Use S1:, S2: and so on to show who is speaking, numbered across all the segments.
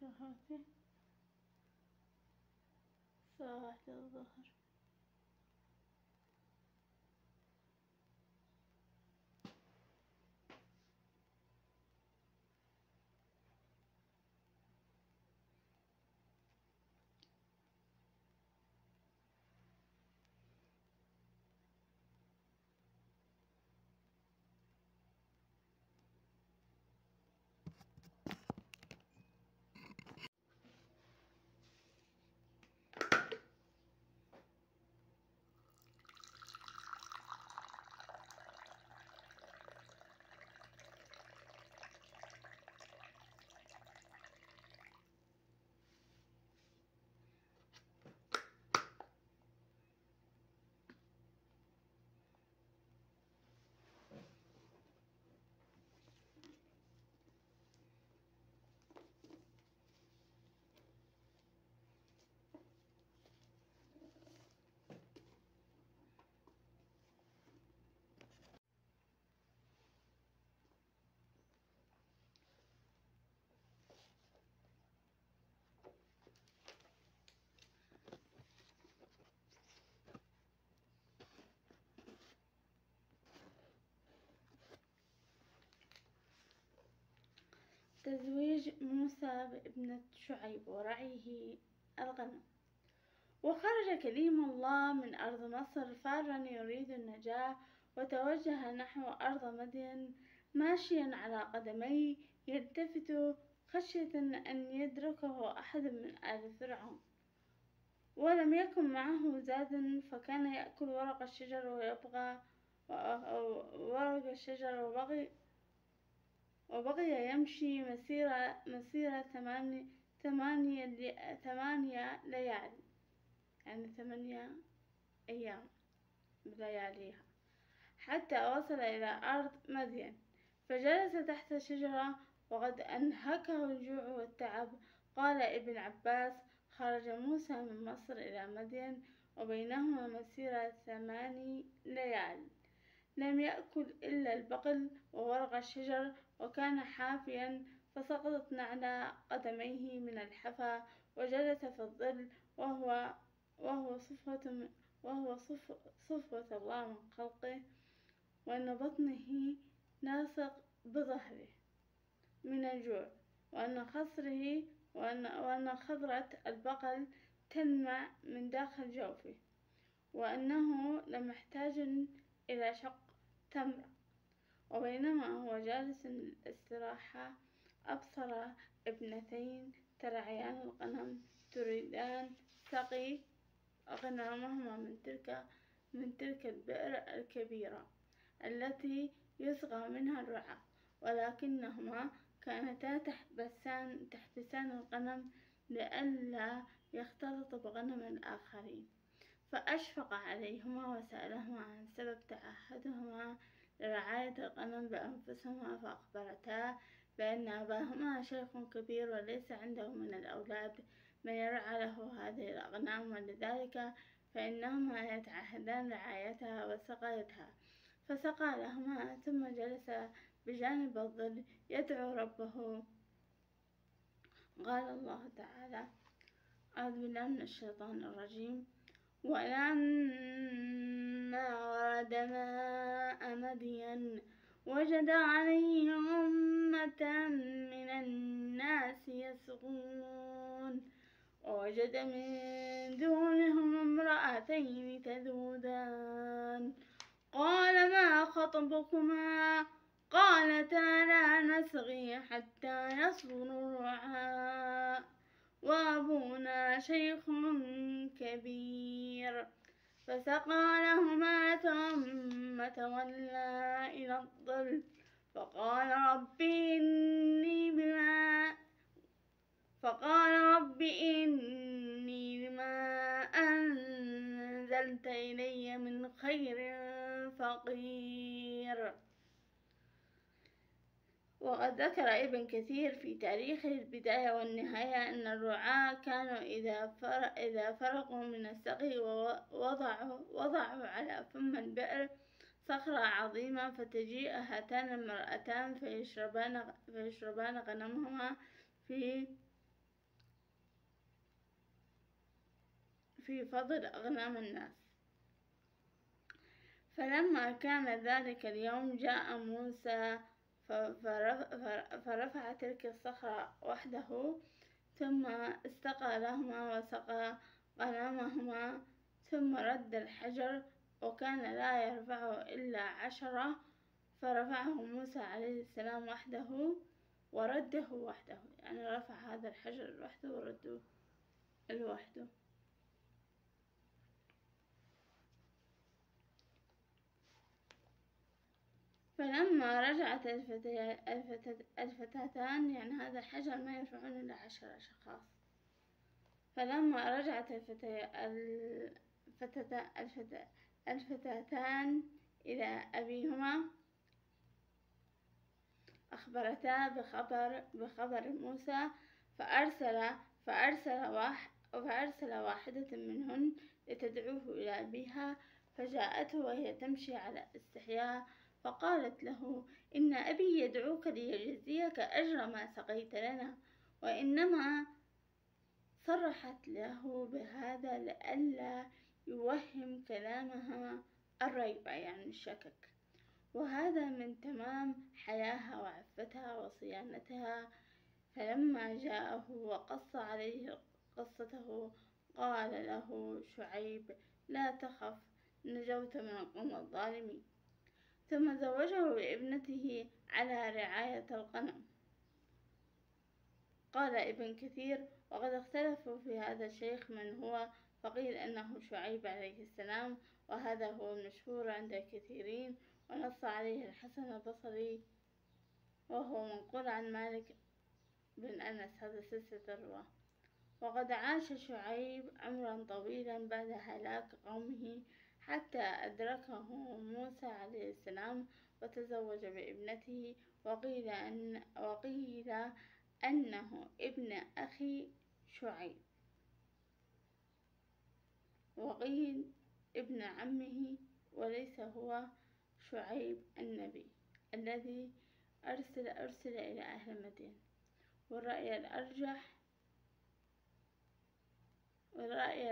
S1: هاتي الساعة 1 الظهر. تزويج موسى بابنة شعيب ورعيه الغنم. وخرج كليم الله من أرض مصر فارا يريد النجاة، وتوجه نحو أرض مدين ماشيا على قدميه يلتفت خشية أن يدركه أحد من آل فرعون، ولم يكن معه زاد، فكان يأكل ورق الشجر وبقي يمشي مسيرة 8 ليال، يعني 8 أيام بلياليها، حتى وصل إلى أرض مدين، فجلس تحت شجرة وقد أنهكه الجوع والتعب. قال ابن عباس: خرج موسى من مصر إلى مدين وبينهما مسيرة 8 ليال، لم يأكل إلا البقل وورق الشجر، وكان حافيا، فسقطت نعل قدميه من الحفا، وجلس في الظل وهو صفوة الله من خلقه، وأن بطنه لاصق بظهره من الجوع، وأن خضرة البقل تلمع من داخل جوفه، وأنه لمحتاج إلى شق تمرة. وبينما هو جالس للاستراحة أبصر ابنتين ترعيان الغنم تريدان سقي غنمهما من تلك البئر الكبيرة التي يسقى منها الرعاء، ولكنهما كانتا تحبسان الغنم لئلا يختلط بغنم الآخرين. فأشفق عليهما وسألهما عن سبب تعهدهما لرعاية الغنم بأنفسهما، فأخبرتا بأن أباهما شيخ كبير وليس عنده من الأولاد من يرعى له هذه الأغنام، ولذلك فإنهما يتعهدان رعايتها وسقايتها. فسقى لهما ثم جلس بجانب الظل يدعو ربه. قال الله تعالى: أعوذ بالله من الشيطان الرجيم: ولما ورد ماء مدين وجد عليه أمة من الناس يسقون، ووجد من دونهم امرأتين تذودان، قال: ما خطبكما؟ قالتا: لا نسقي حتى يصدر الرعاء، وأبونا شيخ كبير. فسقى لهما ثم تولى إلى الظل، فقال: رب إني بما أنزلت إلي من خير فقير. وقد ذكر ابن كثير في تاريخ البداية والنهاية أن الرعاة كانوا إذا فرغوا من السقي وضعوا على فم البئر صخرة عظيمة، فتجيء هاتان المرأتان فيشربان غنمهما في في فضل أغنام الناس. فلما كان ذلك اليوم جاء موسى فرفع تلك الصخرة وحده، ثم استقى لهما وسقى غنمهما، ثم رد الحجر وكان لا يرفعه إلا 10، فرفعه موسى عليه السلام وحده ورده وحده، يعني رفع هذا الحجر لوحده ورده لوحده. فلما رجعت الفتاتان، يعني هذا الحجر ما يرفعون إلا 10 أشخاص. فلما رجعت الفتاتان إلى أبيهما أخبرتا بخبر موسى، فأرسل واحدة منهن لتدعوه إلى أبيها، فجاءته وهي تمشي على استحياء، فقالت له: إن أبي يدعوك ليجزيك أجر ما سقيت لنا. وإنما صرحت له بهذا لئلا يوهم كلامها الريبة، يعني الشكك، وهذا من تمام حياها وعفتها وصيانتها. فلما جاءه وقص عليه قصته قال له شعيب: لا تخف، نجوت من القوم الظالمين. ثم زوجه بابنته على رعاية الغنم. قال ابن كثير: وقد اختلفوا في هذا الشيخ من هو، فقيل أنه شعيب عليه السلام، وهذا هو المشهور عند الكثيرين، ونص عليه الحسن البصري، وهو منقول عن مالك بن أنس، هذا سلسلة الرواة. وقد عاش شعيب عمرا طويلا بعد هلاك قومه، حتى أدركه موسى عليه السلام وتزوج بابنته. وقيل أنه ابن أخي شعيب، وقيل ابن عمه، وليس هو شعيب النبي الذي أرسل إلى أهل مدين. والرأي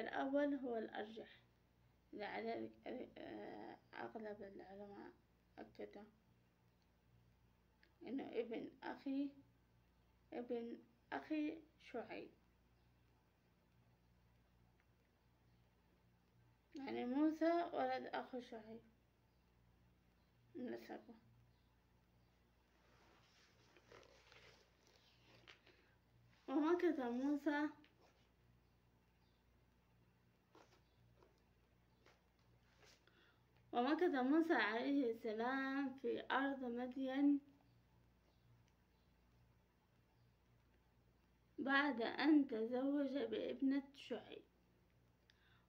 S1: الأول هو الأرجح، لذلك أغلب العلماء أكدوا إنه ابن أخي شعيب، يعني موسى ولد أخو شعيب نسبه. ومكث موسى عليه السلام في أرض مدين بعد أن تزوج بابنة شعيب،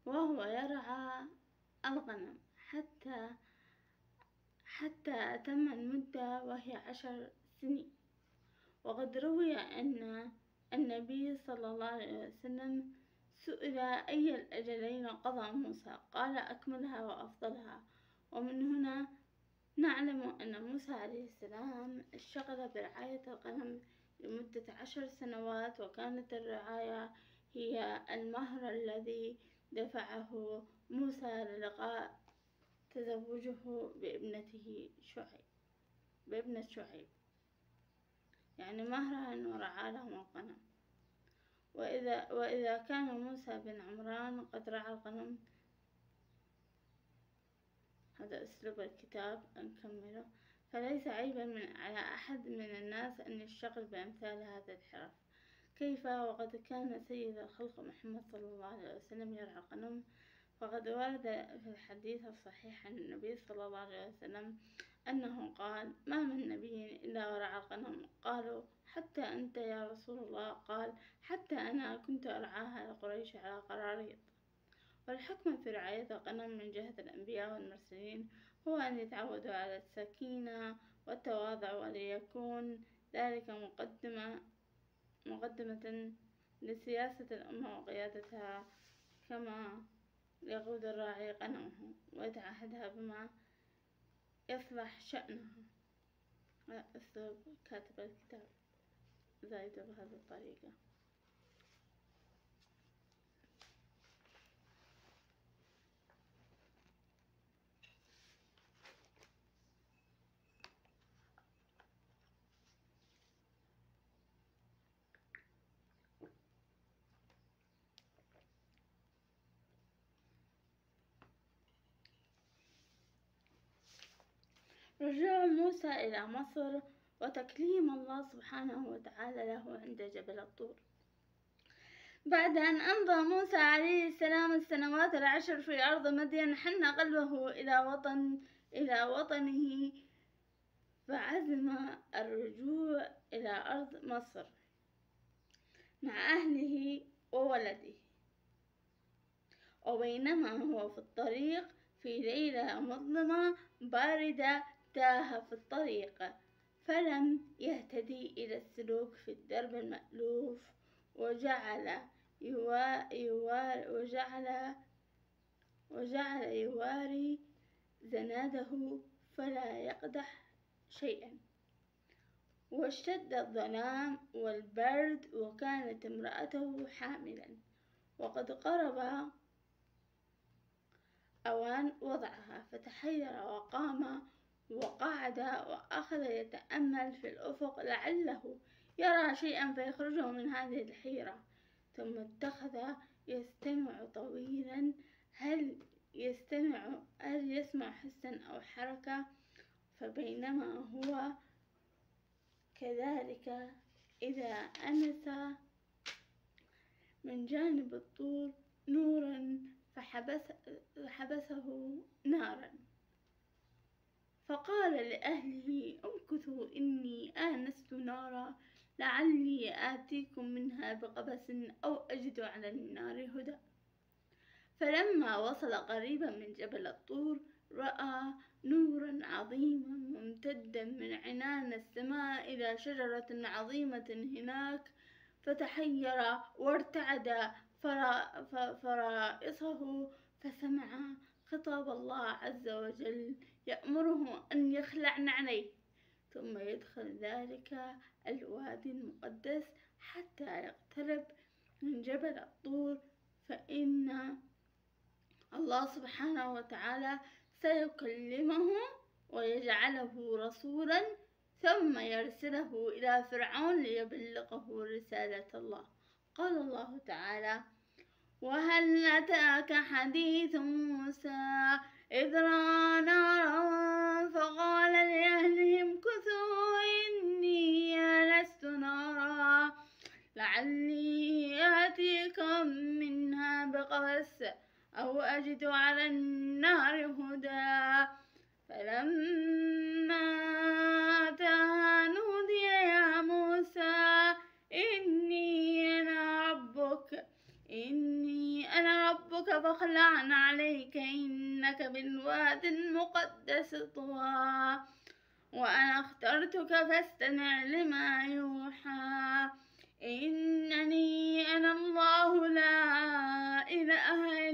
S1: وهو يرعى الغنم حتى أتم المدة، وهي 10 سنين. وقد روي أن النبي صلى الله عليه وسلم سئل أي الأجلين قضى موسى، قال: أكملها وأفضلها. ومن هنا نعلم أن موسى عليه السلام اشتغل برعاية الغنم لمدة 10 سنوات، وكانت الرعاية هي المهر الذي دفعه موسى للقاء تزوجه بابنة شعيب، يعني مهرا ورعى لهم الغنم. وإذا كان موسى بن عمران قد رعى الغنم، هذا أسلوب الكتاب نكمله، فليس عيبا على أحد من الناس أن يشتغل بأمثال هذا الحرف. كيف وقد كان سيد الخلق محمد صلى الله عليه وسلم يرعى الغنم؟ فقد ورد في الحديث الصحيح عن النبي صلى الله عليه وسلم أنه قال: ما من نبي إلا ورعى الغنم. قالوا: حتى أنت يا رسول الله؟ قال: حتى أنا كنت أرعاها لقريش على قراريط. والحكمة في رعاية الغنم من جهة الأنبياء والمرسلين هو أن يتعودوا على السكينة والتواضع، وليكون ذلك مقدمة لسياسة الأمة وقيادتها، كما يقود الراعي غنمه ويتعهدها بما يصلح شأنها. أسلوب كاتب الكتاب زايد بهذه الطريقة. رجوع موسى إلى مصر وتكليم الله سبحانه وتعالى له عند جبل الطور. بعد أن أمضى موسى عليه السلام السنوات 10 في أرض مدين، حن قلبه إلى وطنه، فعزم الرجوع إلى أرض مصر مع أهله وولده. وبينما هو في الطريق في ليلة مظلمة باردة تاه في الطريق، فلم يهتدي إلى السلوك في الدرب المألوف، وجعل يواري زناده فلا يقدح شيئا. واشتد الظلام والبرد، وكانت امرأته حاملا، وقد قرب أوان وضعها، فتحير وقام وقعد وأخذ يتأمل في الأفق لعله يرى شيئا فيخرجه من هذه الحيرة. ثم اتخذ يستمع طويلا، هل يسمع حسا أو حركة. فبينما هو كذلك إذا أنس من جانب الطور نورا فحبسه نارا، فقال لأهله امكثوا إني آنست نارا لعلي آتيكم منها بقبس أو أجد على النار هدى. فلما وصل قريبا من جبل الطور رأى نورا عظيما ممتدا من عنان السماء إلى شجرة عظيمة هناك، فتحير وارتعد فرائصه، فسمع خطاب الله عز وجل يأمره أن يخلع نعليه ثم يدخل ذلك الوادي المقدس حتى يقترب من جبل الطور، فإن الله سبحانه وتعالى سيكلمه ويجعله رسولا، ثم يرسله إلى فرعون ليبلغه رسالة الله. قال الله تعالى: وهل أتاك حديث موسى إذ رأى نارا فقال لأهلهم امكثوا إني آنست نارا لعلي آتيكم منها بقبس أو أجد على النار هدى. فلما أتاها نودي يا موسى إني أنا ربك فاخلع عليك إنك بالواد المقدس طوى وأنا اخترتك فاستمع لما يوحى إنني أنا الله لا إله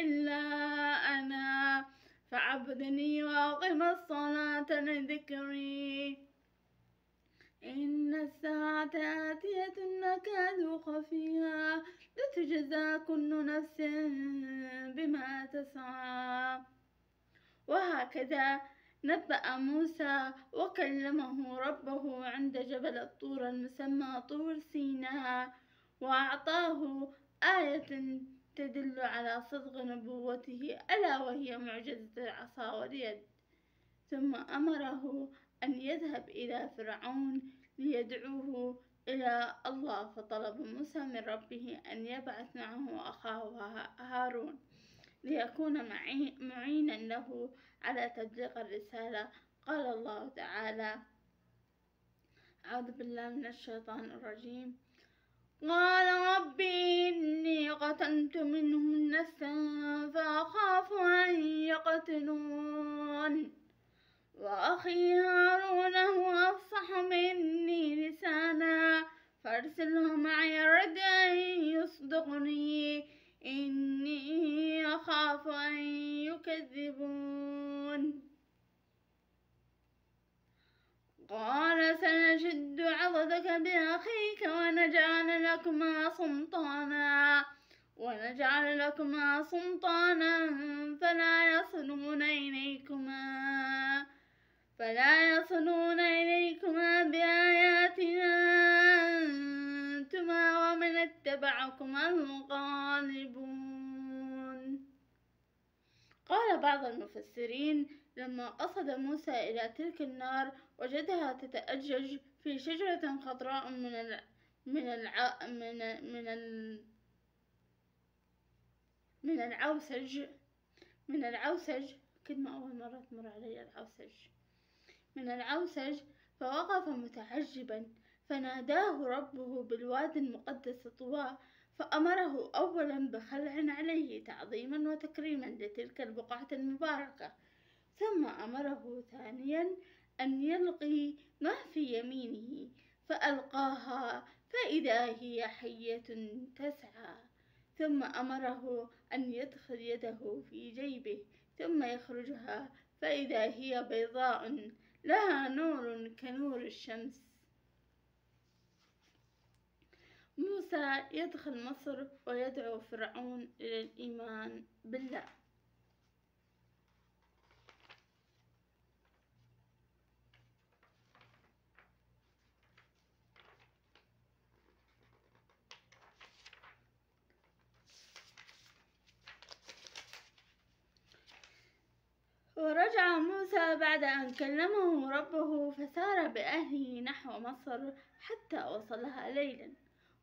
S1: إلا أنا فاعبدني وأقم الصلاة لذكري إن الساعة آتية نكاد خفيها لتجزى كل نفس بما تسعى. وهكذا نبأ موسى وكلمه ربه عند جبل الطور المسمى طور سيناء، وأعطاه آية تدل على صدق نبوته ألا وهي معجزة العصا واليد. ثم أمره أن يذهب إلى فرعون ليدعوه إلى الله، فطلب موسى من ربه أن يبعث معه أخاه هارون ليكون معينا له على تبليغ الرسالة. قال الله تعالى: أعوذ بالله من الشيطان الرجيم. قال رب إني قتلت منهم نفسا فأخاف أن يقتلون وأخي هارون هو أفصح مني لسانا فأرسله معي يرد أن يصدقني إني أخاف أن يكذبون. قال سنشد عضدك بأخيك ونجعل لكما سلطانا فلا يصلون إليكما بآياتنا أنتما ومن اتبعكما الغالبون. بعض المفسرين لما قصد موسى إلى تلك النار وجدها تتأجج في شجرة خضراء من العوسج. كلمة أول مرة تمر علي، العوسج. فوقف متعجبا، فناداه ربه بالوادي المقدس طوى، فأمره أولا بخلع عليه تعظيما وتكريما لتلك البقعة المباركة، ثم أمره ثانيا أن يلقي ما في يمينه، فألقاها فإذا هي حية تسعى، ثم أمره أن يدخل يده في جيبه ثم يخرجها فإذا هي بيضاء لها نور كنور الشمس. موسى يدخل مصر ويدعو فرعون إلى الإيمان بالله. ورجع موسى بعد أن كلمه ربه، فسار بأهله نحو مصر حتى وصلها ليلا،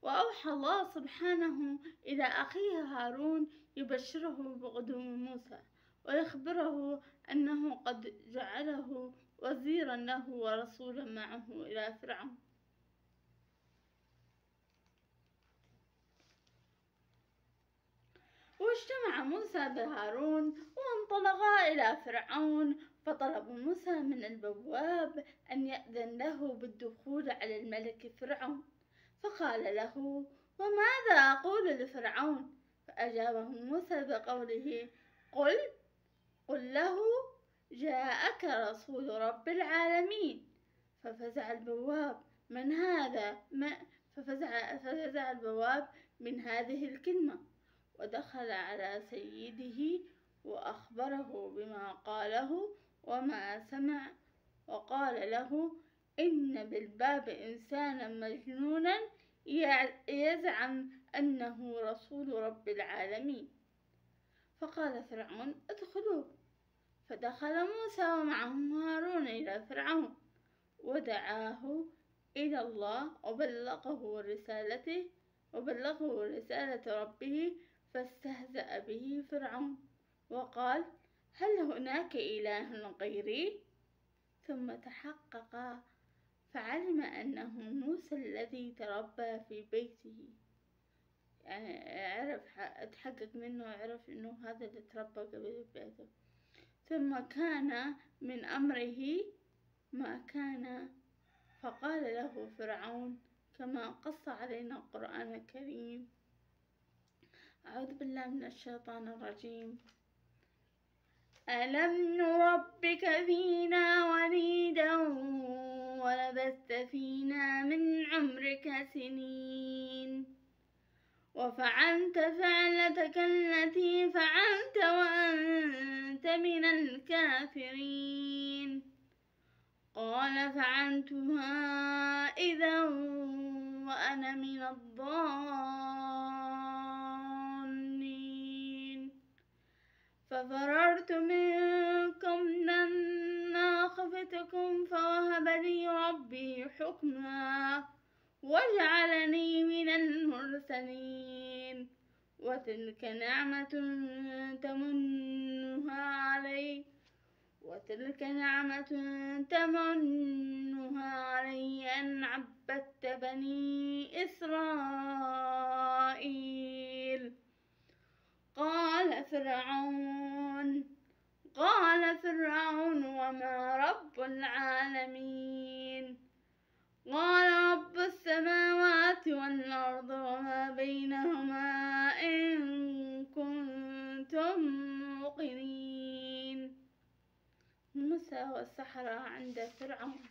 S1: وأوحى الله سبحانه إلى أخيه هارون يبشره بقدوم موسى ويخبره أنه قد جعله وزيرا له ورسولا معه إلى فرعون. واجتمع موسى بهارون وانطلقا إلى فرعون، فطلب موسى من البواب أن يأذن له بالدخول على الملك فرعون، فقال له: وماذا أقول لفرعون؟ فأجابه موسى بقوله: قل له جاءك رسول رب العالمين. ففزع البواب من هذه الكلمة، ودخل على سيده وأخبره بما قاله وما سمع، وقال له: إن بالباب إنسانا مجنونا يزعم أنه رسول رب العالمين. فقال فرعون: ادخلوه. فدخل موسى ومعهم هارون إلى فرعون، ودعاه إلى الله وبلغه رسالة ربه، فاستهزأ به فرعون وقال: هل هناك إله غيري؟ ثم تحقق فعلم أنه موسى الذي تربى في بيته، يعني اتحقق منه وعرف أنه هذا اللي تربى قبل بيته. ثم كان من أمره ما كان، فقال له فرعون كما قص علينا القرآن الكريم. أعوذ بالله من الشيطان الرجيم. ألم نربك فينا وليدا ولبثت فينا من عمرك سنين، وفعلت فعلتك التي فعلت وأنت من الكافرين. قال: فعلتها إذا وأنا من الضالين، ففررت منكم لما خفتكم، فوهب لي ربي حكما وجعلني من المرسلين. وتلك نعمة تمنها علي أن عبدت بني إسرائيل. قال فرعون: وما رب العالمين؟ قال: رب السماوات والأرض وما بينهما إن كنتم موقنين. موسى والسحرة عند فرعون.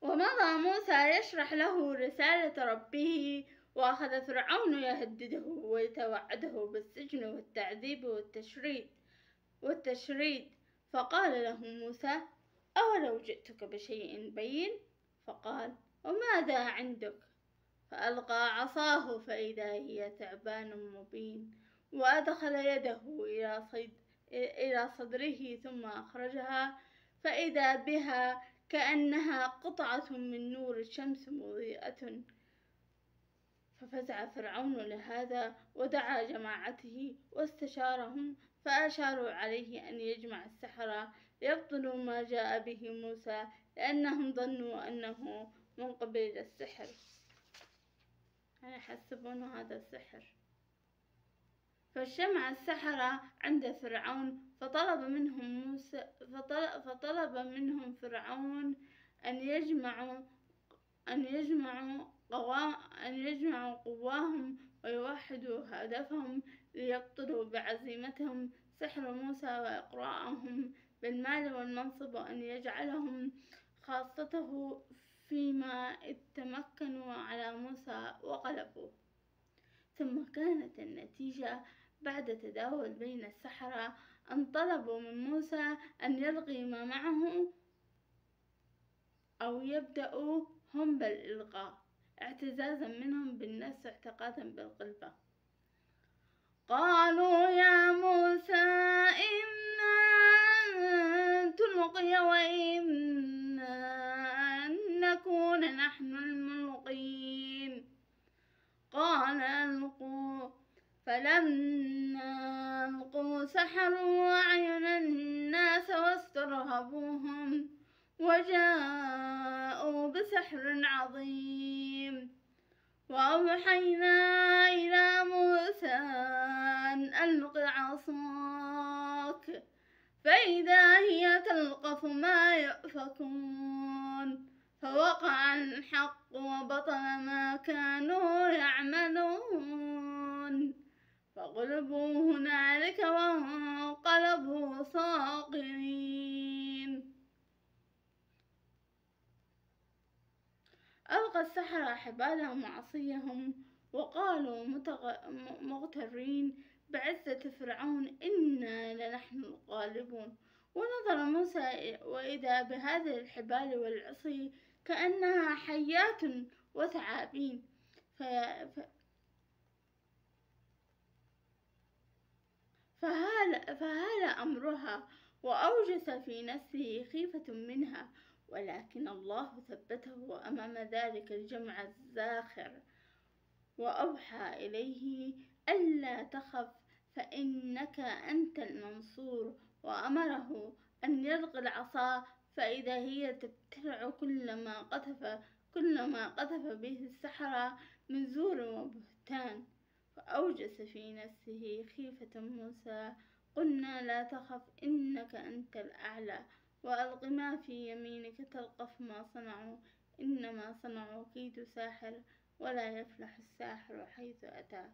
S1: ومضى موسى يشرح له رسالة ربه، وأخذ فرعون يهدده ويتوعده بالسجن والتعذيب والتشريد. فقال له موسى: أولو جئتك بشيء بين؟ فقال: وماذا عندك؟ فألقى عصاه فإذا هي ثعبان مبين، وأدخل يده إلى صدره ثم أخرجها، فإذا بها كأنها قطعة من نور الشمس مضيئة. ففزع فرعون لهذا ودعا جماعته واستشارهم، فأشاروا عليه أن يجمع السحرة ليبطلوا ما جاء به موسى، لأنهم ظنوا أنه من قبيل السحر، يعني يحسبون هذا السحر. فاجتمع السحرة عند فرعون فطلب منهم فرعون أن يجمعوا قواهم ويوحدوا هدفهم ليبطلوا بعزيمتهم سحر موسى وإقراءهم بالمال والمنصب، وأن يجعلهم خاصته فيما اتمكنوا على موسى وغلبوه. ثم كانت النتيجة بعد تداول بين السحرة أن طلبوا من موسى أن يلغي ما معه أو يبدأوا هم بالإلغاء، اعتزازا منهم بالنفس اعتقادا بالقلبة. قالوا يا موسى إما أن تلقي وإما أن نكون نحن الملقين. قال ألقوا، فلما ألقوا سحروا أعين الناس واسترهبوهم وجاءوا بسحر عظيم. وأوحينا إلى موسى أن ألق عصاك، فإذا هي تلقف ما يأفكون، فوقع الحق وبطل ما كانوا يعملون، فغلبوا هنالك وانقلبوا صاغرين. ألقى السحرة حبالهم وعصيهم وقالوا مغترين بعزة فرعون إنا لنحن الغالبون. ونظر موسى وإذا بهذه الحبال والعصي كأنها حيات وثعابين، فهال أمرها وأوجس في نفسه خيفة منها، ولكن الله ثبته أمام ذلك الجمع الزاخر وأوحى إليه ألا تخف فإنك أنت المنصور، وأمره أن يلقي العصا، فإذا هي تبتلع كل ما قذف به السحرة من زور وبهتان. فأوجس في نفسه خيفة موسى. قلنا لا تخف إنك أنت الأعلى، وألق ما في يمينك تلقف ما صنعوا، إنما صنعوا كيد ساحر ولا يفلح الساحر حيث أتى.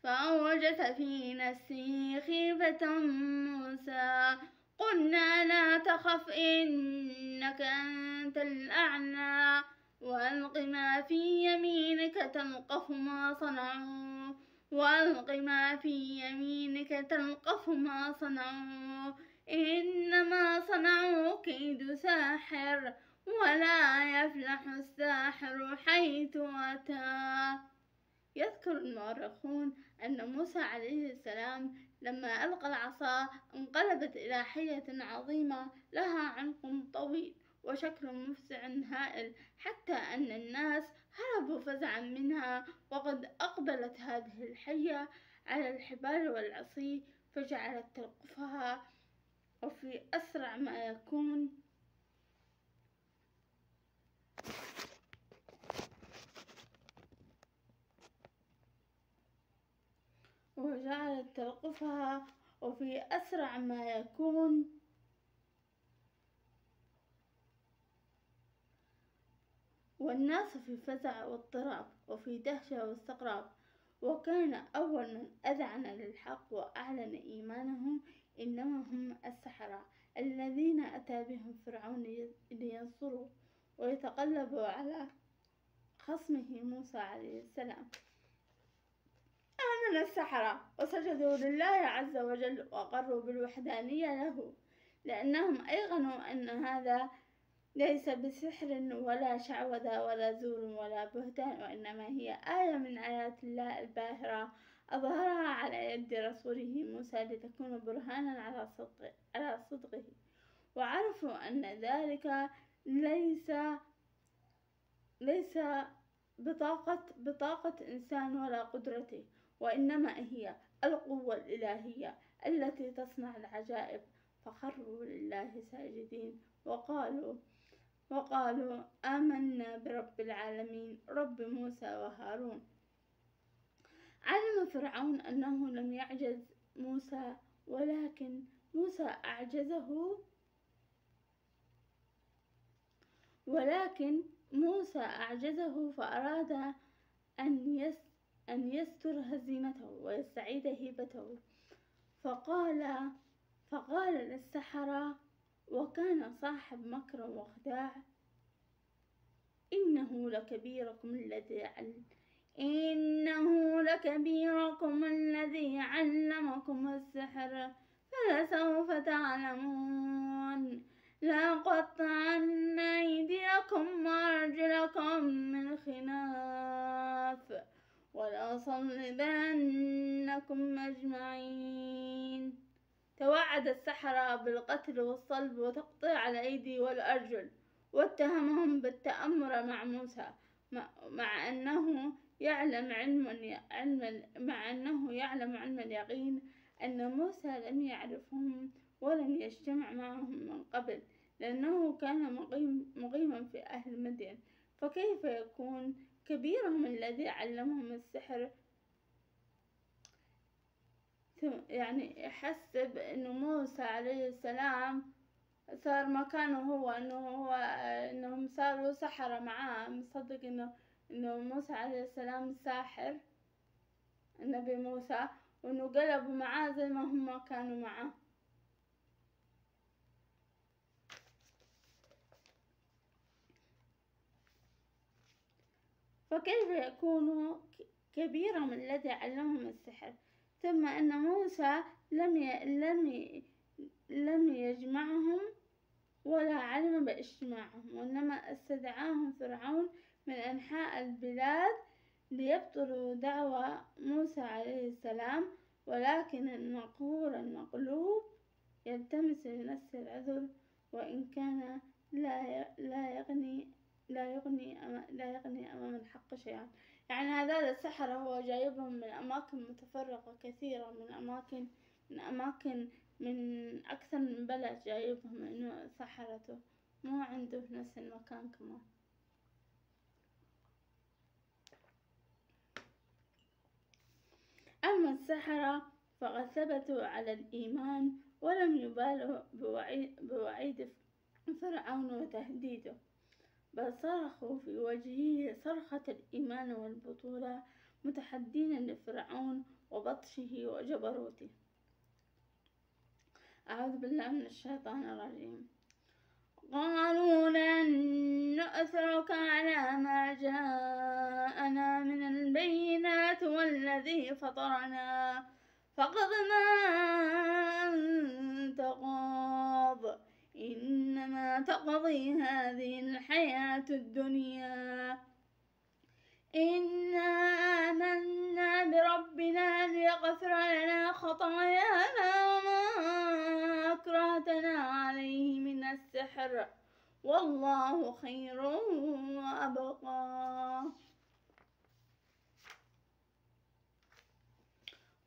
S1: فأوجس في نفسه خيفة موسى. قلنا لا تخف إنك أنت الأعلى، وألق ما في يمينك تلقف ما صنعوا، وألق ما في يمينك تلقف ما صنعوا، إنما صنعوا كيد ساحر ولا يفلح الساحر حيث أتى. يذكر المؤرخون أن موسى عليه السلام لما ألقى العصا انقلبت إلى حية عظيمة لها عنق طويل وشكل مفزع هائل، حتى أن الناس هربوا فزعا منها، وقد أقبلت هذه الحية على الحبال والعصي فجعلت تلقفها، وفي أسرع ما يكون والناس في فزع واضطراب وفي دهشة واستغراب. وكان أول من أذعن للحق وأعلن إيمانه إنما هم السحرة الذين أتى بهم فرعون لينصروا ويتقلبوا على خصمه موسى عليه السلام. آمن السحرة وسجدوا لله عز وجل وأقروا بالوحدانية له، لأنهم أيقنوا أن هذا ليس بسحر ولا شعوذة ولا زور ولا بهتان، وإنما هي آية من آيات الله الباهرة أظهرها على يد رسوله موسى لتكون برهانا على صدقه، وعرفوا أن ذلك ليس بطاقة إنسان ولا قدرته، وإنما هي القوة الإلهية التي تصنع العجائب. فخروا لله ساجدين وقالوا آمنا برب العالمين رب موسى وهارون. علم فرعون أنه لم يعجز موسى، ولكن موسى أعجزه فأراد أن يستر هزيمته ويستعيد هيبته، فقال للسحرة وكان صاحب مكر وخداع: إنه لكبيركم الذي علمكم السحر، فلسوف تعلمون، لأقطعن أيديكم وأرجلكم من خلاف ولأصلبنكم أجمعين. توعد السحرة بالقتل والصلب وتقطيع الأيدي والأرجل، واتهمهم بالتآمر مع موسى، مع أنه يعلم علم اليقين أن موسى لم يعرفهم ولم يجتمع معهم من قبل، لأنه كان مقيما في أهل مدين، فكيف يكون كبيرهم الذي علمهم السحر؟ يعني يحسب إنه موسى عليه السلام صار مكانه إنهم صاروا سحرة معاه، مصدق إنه موسى عليه السلام ساحر النبي موسى، وإنه قلبوا معاه زي ما هم كانوا معاه. فكيف يكون كبيرهم الذي علمهم السحر؟ ثم أن موسى لم يجمعهم ولا علم باجتماعهم، وإنما استدعاهم فرعون من أنحاء البلاد ليبطلوا دعوى موسى عليه السلام، ولكن المقهور المغلوب يلتمس لنفسه العذر، وإن كان لا يغني أمام الحق شيئا. يعني هذا السحرة هو جايبهم من أماكن متفرقة كثيرة، من أماكن من أكثر من بلد، جايبهم إنه سحرته مو عنده في نفس المكان كمان. أما السحرة فقد ثبتوا على الإيمان ولم يبالوا بوعيد فرعون وتهديده، بل صرخوا في وجهه صرخة الإيمان والبطولة، متحدين لفرعون وبطشه وجبروته. أعوذ بالله من الشيطان الرجيم. قالوا لن نؤثرك على ما جاءنا من البينات والذي فطرنا، فاقض ما أنت قاض، إنما تقضي هذه الحياة الدنيا، إنا آمنا بربنا ليغفر لنا خطايانا وما أكرهتنا عليه من السحر، والله خير وأبقى.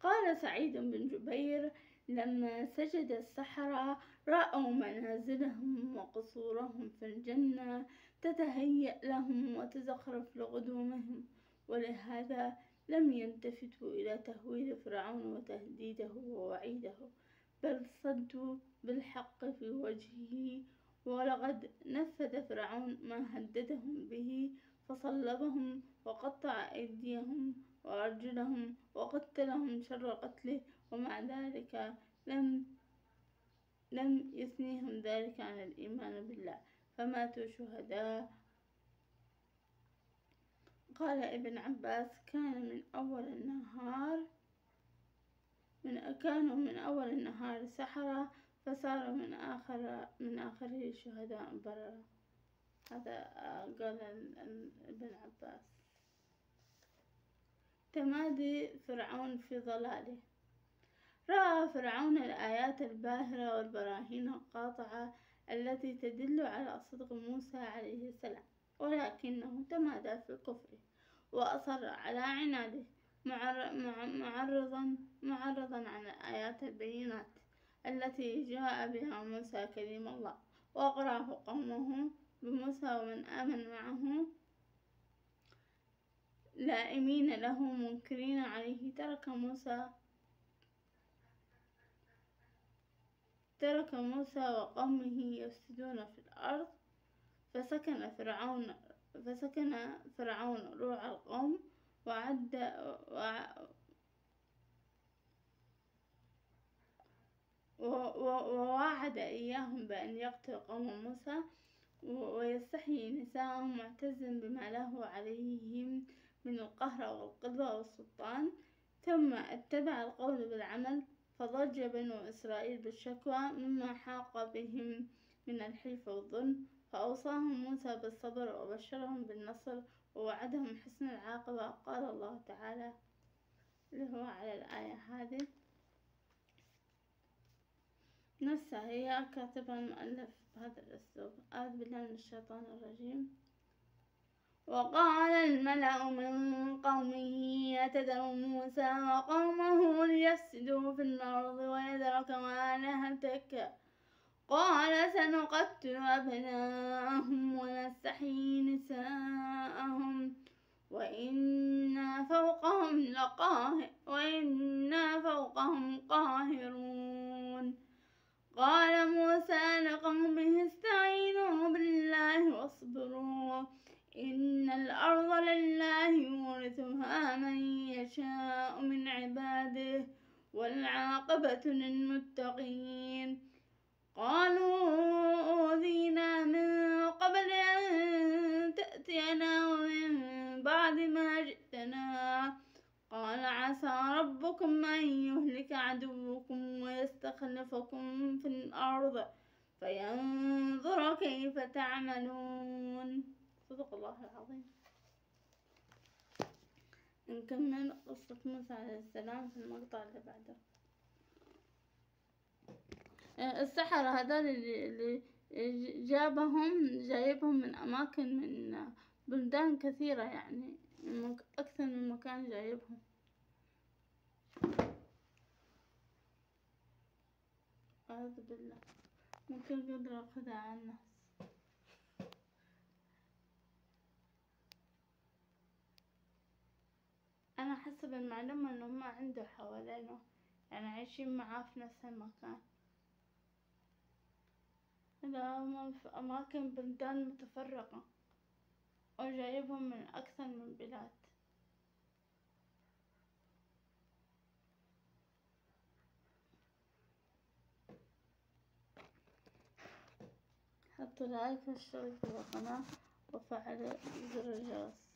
S1: قال سعيد بن جبير: لما سجد السحرة رأوا منازلهم وقصورهم في الجنة تتهيأ لهم وتزخرف لقدومهم، ولهذا لم يلتفتوا إلى تهويل فرعون وتهديده ووعيده، بل صدوا بالحق في وجهه. ولقد نفذ فرعون ما هددهم به، فصلبهم وقطع أيديهم وأرجلهم وقتلهم شر قتله، ومع ذلك لم يثنيهم ذلك عن الإيمان بالله، فماتوا شهداء. قال ابن عباس: كانوا من أول النهار سحرة، فصاروا من آخره شهداء بررة. هذا قال ابن عباس. تمادي فرعون في ضلاله. رأى فرعون الآيات الباهرة والبراهين القاطعة التي تدل على صدق موسى عليه السلام، ولكنه تمادى في كفره وأصر على عناده معرضا عن الآيات البينات التي جاء بها موسى كليم الله، وأغراه قومه بموسى ومن آمن معه لائمين له منكرين عليه. ترك موسى وقومه يفسدون في الأرض، فسكن فرعون روع القوم ووعد إياهم بأن يقتل قوم موسى ويستحيي نساءهم معتزا بما له عليهم من القهر والقدرة والسلطان. ثم اتبع القول بالعمل، فضج بنو إسرائيل بالشكوى مما حاق بهم من الحلف والظلم، فأوصاهم موسى بالصبر وبشرهم بالنصر ووعدهم حسن العاقبة. قال الله تعالى اللي هو على الآية هذه نفسها، هي كاتبها المؤلف بهذا الأسلوب. أعوذ بالله من الشيطان الرجيم. وقال الملأ من قومه أتذر موسى وقومه ليفسدوا في الأرض ويذرك وآلهتك، قال سنقتل أبناءهم ونستحيي نساءهم وإنا فوقهم قاهرون. قال موسى لقومه استعينوا بالله واصبروا إن الأرض لله يورثها من يشاء من عباده والعاقبة للمتقين. قالوا أوذينا من قبل أن تأتينا ومن بعد ما جئتنا، قال عسى ربكم أن يهلك عدوكم ويستخلفكم في الأرض فينظر كيف تعملون. صدق الله العظيم. نكمل قصة موسى عليه السلام في المقطع اللي بعده. السحرة هذول اللي جايبهم من أماكن، من بلدان كثيرة، يعني أكثر من مكان جايبهم. أعوذ بالله، ممكن قدر أخذها عن الناس. أنا حسب المعلومة إنه ما عنده حوالينه، يعني عايشين معاه في نفس المكان، هم في أماكن بلدان متفرقة وجايبهم من أكثر من بلاد. حطوا لايك واشتركوا بالقناة وفعلوا زر الجرس.